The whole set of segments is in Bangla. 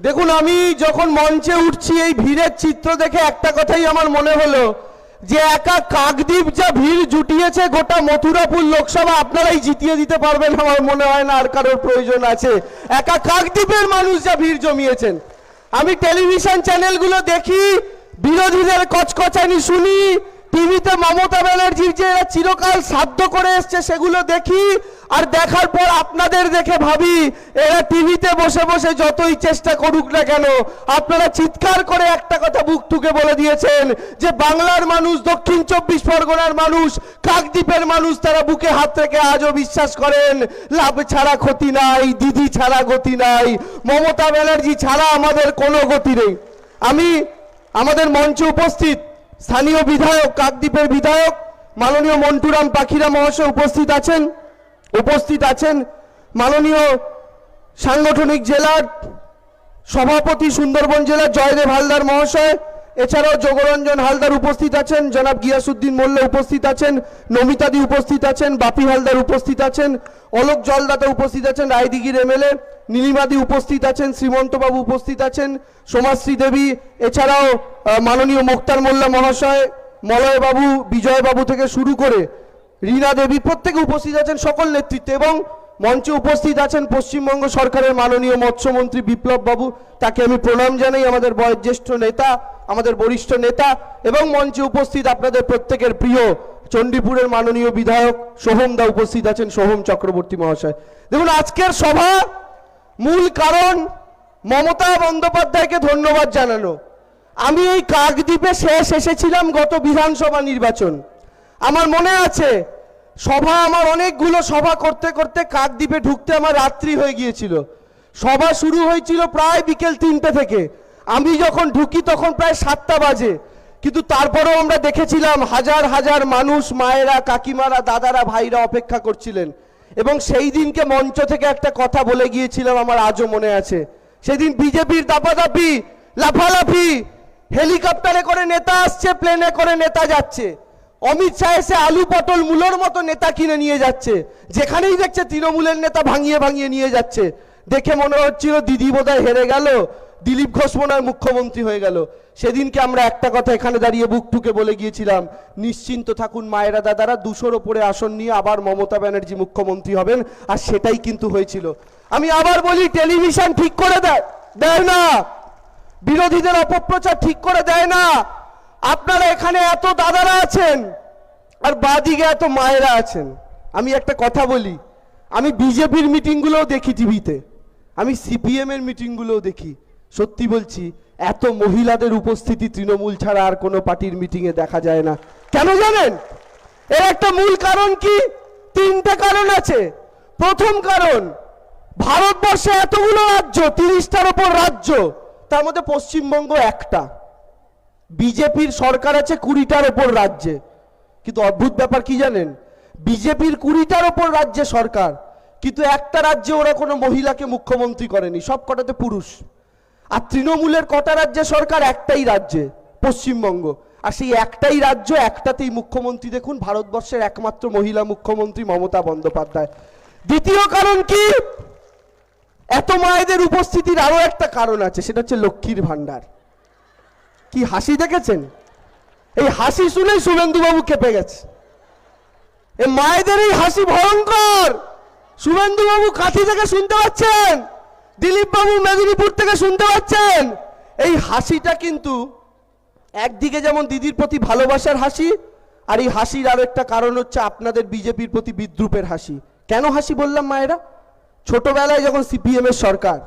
দেখুন, আমি যখন মঞ্চে উঠছি এই ভিড়ের চিত্র দেখে একটা কথাই আমার মনে হলো যে একা কাকদ্বীপ যা ভিড় জুটিয়েছে গোটা মথুরাপুর লোকসভা আপনারাই জিতিয়ে দিতে পারবেন আমার মনে হয় না আর কারোর প্রয়োজন আছে। একা কাকদ্বীপের মানুষ যা ভিড় জমিয়েছেন। আমি টেলিভিশন চ্যানেলগুলো দেখি, বিরোধীদের কচকচানি শুনি, টিভিতে মমতা ব্যানার্জির যে চিরকাল সাধ্য করে এসছে সেগুলো দেখি, আর দেখার পর আপনাদের দেখে ভাবি এরা টিভিতে বসে বসে যতই চেষ্টা করুক না কেন আপনারা চিৎকার করে একটা কথা বুক ঠুকে বলে দিয়েছেন যে বাংলার মানুষ, দক্ষিণ 24 পরগনার মানুষ, কাকদ্বীপের মানুষ তারা বুকে হাত রেখে আজও বিশ্বাস করেন লাভ ছাড়া ক্ষতি নাই, দিদি ছাড়া গতি নাই, মমতা ব্যানার্জি ছাড়া আমাদের কোনো গতি নেই। আমি আমাদের মঞ্চে উপস্থিত স্থানীয় বিধায়ক, কাকদ্বীপের বিধায়ক মাননীয় মন্টুরাম পাখিরা মহাশয় উপস্থিত আছেন মাননীয় সাংগঠনিক জেলার সভাপতি সুন্দরবন জেলার জয়দেব হালদার মহাশয়, এছাড়াও যোগরঞ্জন হালদার উপস্থিত আছেন, জনাব গিয়াসউদ্দিন মোল্লা উপস্থিত আছেন, নমিতাদি উপস্থিত আছেন, বাপি হালদার উপস্থিত আছেন, অলোক জলদাতা উপস্থিত আছেন, রায়দিঘির এমএলএ নীলিমাদি উপস্থিত আছেন, শ্রীমন্তবাবু উপস্থিত আছেন, সমাজশ্রী দেবী, এছাড়াও মাননীয় মুক্তার মোল্লা মহাশয়, মলয় বাবু, বিজয় বাবু থেকে শুরু করে রীনা দেবী প্রত্যেকে উপস্থিত আছেন সকল নেতৃত্বে, এবং মঞ্চে উপস্থিত আছেন পশ্চিমবঙ্গ সরকারের মাননীয় মৎস্যমন্ত্রী বিপ্লব বাবু, তাকে আমি প্রণাম জানাই, আমাদের বয়োজ্যেষ্ঠ নেতা, আমাদের বরিষ্ঠ নেতা, এবং মঞ্চে উপস্থিত আপনাদের প্রত্যেকের প্রিয় চণ্ডীপুরের মাননীয় বিধায়ক সোহম দা উপস্থিত আছেন, সোহম চক্রবর্তী মহাশয়। দেখুন, আজকের সভা মূল কারণ মমতা বন্দ্যোপাধ্যায়কে ধন্যবাদ জানানো। আমি এই কাকদ্বীপে শেষ এসেছিলাম গত বিধানসভা নির্বাচন, আমার মনে আছে সভা, আমার অনেকগুলো সভা করতে করতে কাকদ্বীপে ঢুকতে আমার রাত্রি হয়ে গিয়েছিল। সভা শুরু হয়েছিল প্রায় বিকেল 3টে থেকে, আমি যখন ঢুকি তখন প্রায় 7টা বাজে, কিন্তু তারপরেও আমরা দেখেছিলাম হাজার হাজার মানুষ, মায়েরা, কাকিমারা, দাদারা, ভাইরা অপেক্ষা করছিলেন। এবং সেই দিনকে মঞ্চ থেকে একটা কথা বলে গিয়েছিলাম, আমার আজও মনে আছে। সেদিন বিজেপির দাপাদাপি, লাফালাফি, হেলিকপ্টারে করে নেতা আসছে, প্লেনে করে নেতা যাচ্ছে, অমিত শাহ এসে আলু পটল মূলোর মতো নেতা কিনে নিয়ে যাচ্ছে, যেখানেই দেখছে তৃণমূলের নেতা ভাঙিয়ে ভাঙিয়ে নিয়ে যাচ্ছে। দেখে মনে হচ্ছিল দিদি বোধহয় হেরে গেল, দিলীপ ঘোষ মনে হয় মুখ্যমন্ত্রী হয়ে গেল। সেদিনকে আমরা একটা কথা এখানে দাঁড়িয়ে বুক ঠুকে বলে গিয়েছিলাম, নিশ্চিন্ত থাকুন মায়েরা দাদারা, 200-র ওপরে আসন নিয়ে আবার মমতা ব্যানার্জি মুখ্যমন্ত্রী হবেন, আর সেটাই কিন্তু হয়েছিল। আমি আবার বলি, টেলিভিশন ঠিক করে দেয় না, বিরোধীদের অপপ্রচার ঠিক করে দেয় না। আপনারা এখানে এত দাদারা আছেন আর বাদিকে এত মায়েরা আছেন। আমি একটা কথা বলি, আমি বিজেপির মিটিংগুলোও দেখি টিভিতে, আমি সিপিএম এর মিটিংগুলোও দেখি, সত্যি বলছি এত মহিলাদের উপস্থিতি তৃণমূল ছাড়া আর কোনো পার্টির মিটিংয়ে দেখা যায় না। কেন জানেন? এর একটা মূল কারণ কি? 3টে কারণ আছে। প্রথম কারণ, ভারতবর্ষে এতগুলো রাজ্য, 30টার ওপর রাজ্য, তার মধ্যে পশ্চিমবঙ্গ একটা, বিজেপির সরকার আছে 20টার ওপর রাজ্যে। কিন্তু অদ্ভুত ব্যাপার কি জানেন? বিজেপির 20টার ওপর রাজ্যে সরকার, কিন্তু একটা রাজ্যে ওরা কোনো মহিলাকে মুখ্যমন্ত্রী করেনি, সব কটাতে পুরুষ। আর তৃণমূলের কটা রাজ্যে সরকার? একটাই রাজ্যে, পশ্চিমবঙ্গ। আর সেই একটাই রাজ্য, একটাতেই মুখ্যমন্ত্রী দেখুন, ভারতবর্ষের একমাত্র মহিলা মুখ্যমন্ত্রী মমতা বন্দ্যোপাধ্যায়। দ্বিতীয় কারণ কি? এত মায়েদের উপস্থিতির আরো একটা কারণ আছে, সেটা হচ্ছে লক্ষ্মীর ভান্ডার। কি হাসি দেখেছেন? এই হাসি শুনেই শুভেন্দুবাবু কেঁপে গেছে। এই মায়েদের এই হাসি ভয়ঙ্কর। শুভেন্দুবাবু কাঁথি থেকে শুনতে পাচ্ছেন, দিলীপ বাবু মেদিনীপুর থেকে শুনতে পাচ্ছেন। এই হাসিটা কিন্তু একদিকে যেমন দিদির প্রতি ভালোবাসার হাসি, আর এই হাসির আরো একটা কারণ হচ্ছে আপনাদের বিজেপির প্রতি বিদ্রুপের হাসি। কেন হাসি বললাম মায়েরা? ছোটবেলায় যখন সিপিএম এর সরকার,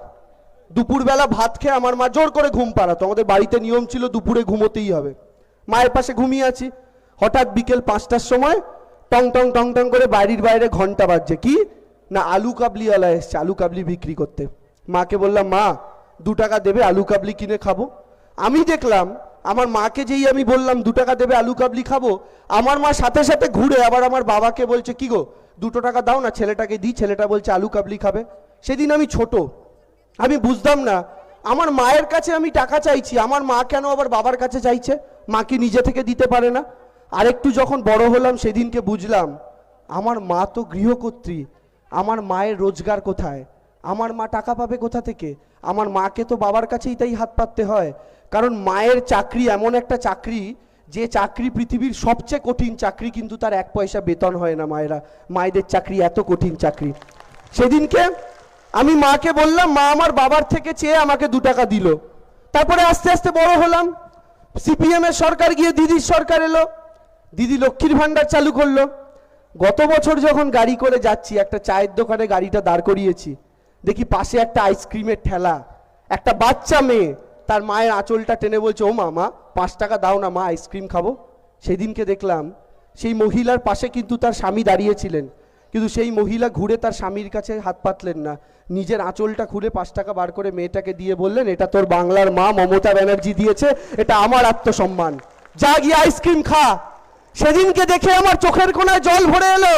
দুপুরবেলা ভাত খেয়ে আমার মা জোর করে ঘুম পাড়াতো, আমাদের বাড়িতে নিয়ম ছিল দুপুরে ঘুমোতেই হবে। মায়ের পাশে ঘুমিয়ে আছি, হঠাৎ বিকেল 5টার সময় টং টং টং টং করে বাড়ির বাইরে ঘন্টা বাজছে। কি না, আলু কাবলিওয়ালা এসছে আলু কাবলি বিক্রি করতে। মাকে বললাম, মা 2 টাকা দেবে, আলু কাবলি কিনে খাবো। আমি দেখলাম আমার মাকে যেই আমি বললাম 2 টাকা দেবে, আলু কাবলি খাবো, আমার মা সাথে সাথে ঘুরে আবার আমার বাবাকে বলছে, কি গো 2 টাকা দাও না, ছেলেটাকে দিই, ছেলেটা বলছে আলু কাবলি খাবে। সেদিন আমি ছোট, আমি বুঝতাম না, আমার মায়ের কাছে আমি টাকা চাইছি, আমার মা কেন আবার বাবার কাছে চাইছে? মা কি নিজে থেকে দিতে পারে না? আরেকটু যখন বড় হলাম সেদিনকে বুঝলাম, আমার মা তো গৃহকর্ত্রী, আমার মায়ের রোজগার কোথায়, আমার মা টাকা পাবে কোথা থেকে? আমার মাকে তো বাবার কাছেই তাই হাত পাততে হয়, কারণ মায়ের চাকরি এমন একটা চাকরি, যে চাকরি পৃথিবীর সবচেয়ে কঠিন চাকরি, কিন্তু তার 1 পয়সা বেতন হয় না। মায়েদের চাকরি এত কঠিন চাকরি। সেদিনকে আমি মাকে বললাম, মা আমার বাবার থেকে চেয়ে আমাকে 2 টাকা দিল। তারপরে আস্তে আস্তে বড় হলাম, সিপিএম এর সরকার গিয়ে দিদির সরকার এলো, দিদি লক্ষ্মীর ভান্ডার চালু করলো। গত বছর যখন গাড়ি করে যাচ্ছি, একটা চায়ের দোকানে গাড়িটা দাঁড় করিয়েছি, দেখি পাশে একটা আইসক্রিমের ঠেলা, একটা বাচ্চা মেয়ে তার মায়ের আঁচলটা টেনে বলছে, ও মা 5 টাকা দাও না মা, আইসক্রিম খাবো। সেদিনকে দেখলাম সেই মহিলার পাশে কিন্তু তার স্বামী দাঁড়িয়েছিলেন, কিন্তু সেই মহিলা ঘুরে তার স্বামীর কাছে হাত পাতলেন না, নিজের আঁচলটা খুলে 5 টাকা বার করে মেয়েটাকে দিয়ে বললেন, এটা তোর বাংলার মা মমতা ব্যানার্জি দিয়েছে, এটা আমার আত্মসম্মান, যা গিয়ে আইসক্রিম খা। সেদিনকে দেখে আমার চোখের কোণায় জল ভরে এলো।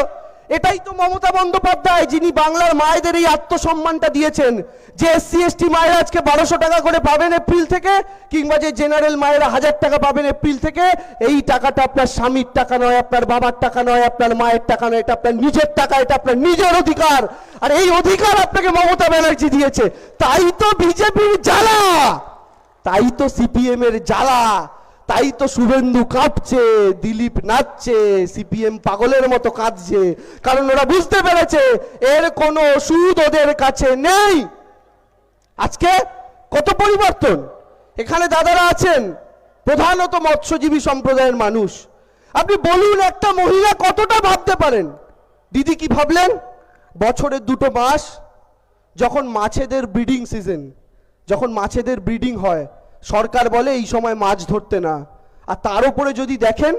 এটাই তো মমতা বন্দ্যোপাধ্যায়, যিনি বাংলার মায়েদের এই আত্মসম্মানটা দিয়েছেন, যে এসসি এসটি মায়েরা আজকে 1200 টাকা করে পাবেন এপ্রিল থেকে, কিংবা যে জেনারেল মায়েরা 1000 টাকা পাবেন এপ্রিল থেকে। এই টাকাটা আপনার স্বামীর টাকা নয়, আপনার বাবার টাকা নয়, আপনার মায়ের টাকা নয়, এটা আপনার নিজের টাকা, এটা আপনার নিজের অধিকার। আর এই অধিকার আপনাকে মমতা ব্যানার্জি দিয়েছে। তাই তো বিজেপির জ্বালা, তাই তো সিপিএম এর জ্বালা, তাই তো শুভেন্দু কাঁপছে, দিলীপ নাচছে, সিপিএম পাগলের মতো কাঁদছে, কারণ ওরা বুঝতে পেরেছে এর কোনো ওষুধ ওদের কাছে নেই। আজকে কত পরিবর্তন। এখানে দাদারা আছেন, প্রধানত মৎস্যজীবী সম্প্রদায়ের মানুষ। আপনি বলুন, একটা মহিলা কতটা ভাবতে পারেন? দিদি কি ভাবলেন? বছরের 2টো মাস, যখন মাছেদের ব্রিডিং সিজন, যখন মাছেদের ব্রিডিং হয়, সরকার বলে এই সময় মাছ ধরতে না। আর তার উপরে যদি দেখেন,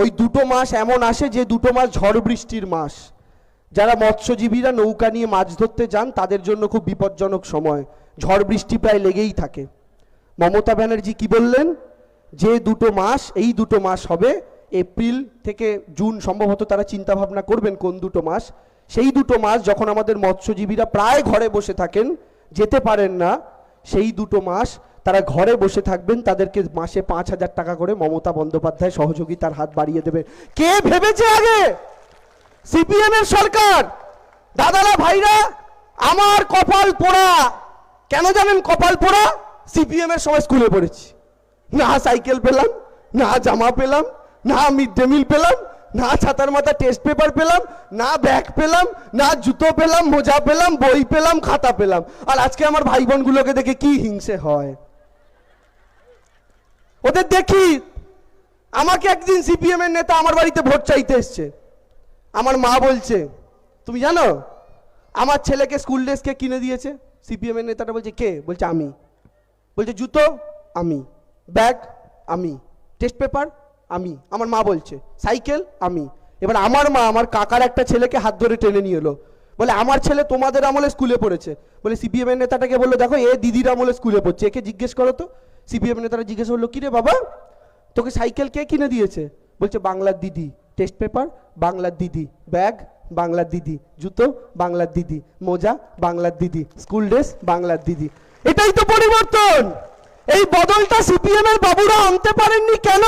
ওই 2টো মাস এমন আসে যে 2টো মাস ঝড় বৃষ্টির মাস। যারা মৎস্যজীবীরা নৌকা নিয়ে মাছ ধরতে যান, তাদের জন্য খুব বিপজ্জনক সময়, ঝড় বৃষ্টি প্রায় লেগেই থাকে। মমতা ব্যানার্জি কি বললেন? যে 2টো মাস, এই 2টো মাস হবে এপ্রিল থেকে জুন, সম্ভবত তারা চিন্তা ভাবনা করবেন কোন 2টো মাস। সেই 2টো মাস যখন আমাদের মৎস্যজীবীরা প্রায় ঘরে বসে থাকেন, যেতে পারেন না, সেই 2টো মাস তারা ঘরে বসে থাকবেন, তাদেরকে মাসে 5000 টাকা করে মমতা বন্দ্যোপাধ্যায় সহযোগিতার হাত বাড়িয়ে দেবে। কে ভেবেছে আগে? সিপিএম এর সরকার। দাদারা ভাইরা, আমার কপাল পোড়া। কেন জানেন কপাল পোড়া? সিপিএম এর সময় স্কুলে পড়েছি, না সাইকেল পেলাম, না জামা পেলাম, না মিড ডে মিল পেলাম, না ছাতার মাথা টেস্ট পেপার পেলাম, না ব্যাগ পেলাম, না জুতো পেলাম, মোজা পেলাম, বই পেলাম, খাতা পেলাম। আর আজকে আমার ভাই বোনগুলোকে দেখে কি হিংসে হয়। ওদের দেখি, আমাকে একদিন সিপিএম এর নেতা আমার বাড়িতে ভোট চাইতে এসছে। আমার মা বলছে, তুমি জানো আমার ছেলেকে স্কুল ড্রেস কে কিনে দিয়েছে? সিপিএম এর নেতাটা বলছে, কে? বলছে আমি। বলছে জুতো আমি, ব্যাগ আমি, টেস্ট পেপার আমি। আমার মা বলছে সাইকেল আমি। এবার আমার মা আমার কাকার একটা ছেলেকে হাত ধরে টেনে নিয়ে এলো, বলে আমার ছেলে তোমাদের আমলে স্কুলে পড়েছে। বলে সিপিএম এর নেতাটাকে বললো, দেখো এ দিদির আমলে স্কুলে পড়ছে, একে জিজ্ঞেস করো তো। সিপিএম নেতারা জিজ্ঞেস করলো, কি রে বাবা, তোকে সাইকেল কে কিনে দিয়েছে? বলছে বাংলার দিদি, টেস্ট পেপার বাংলার দিদি, ব্যাগ বাংলার দিদি, জুতো বাংলার দিদি, মোজা বাংলার দিদি, স্কুল ড্রেস বাংলার দিদি। এটাই তো পরিবর্তন। এই বদলটা সিপিএম এর বাবুরা আনতে পারেননি কেন?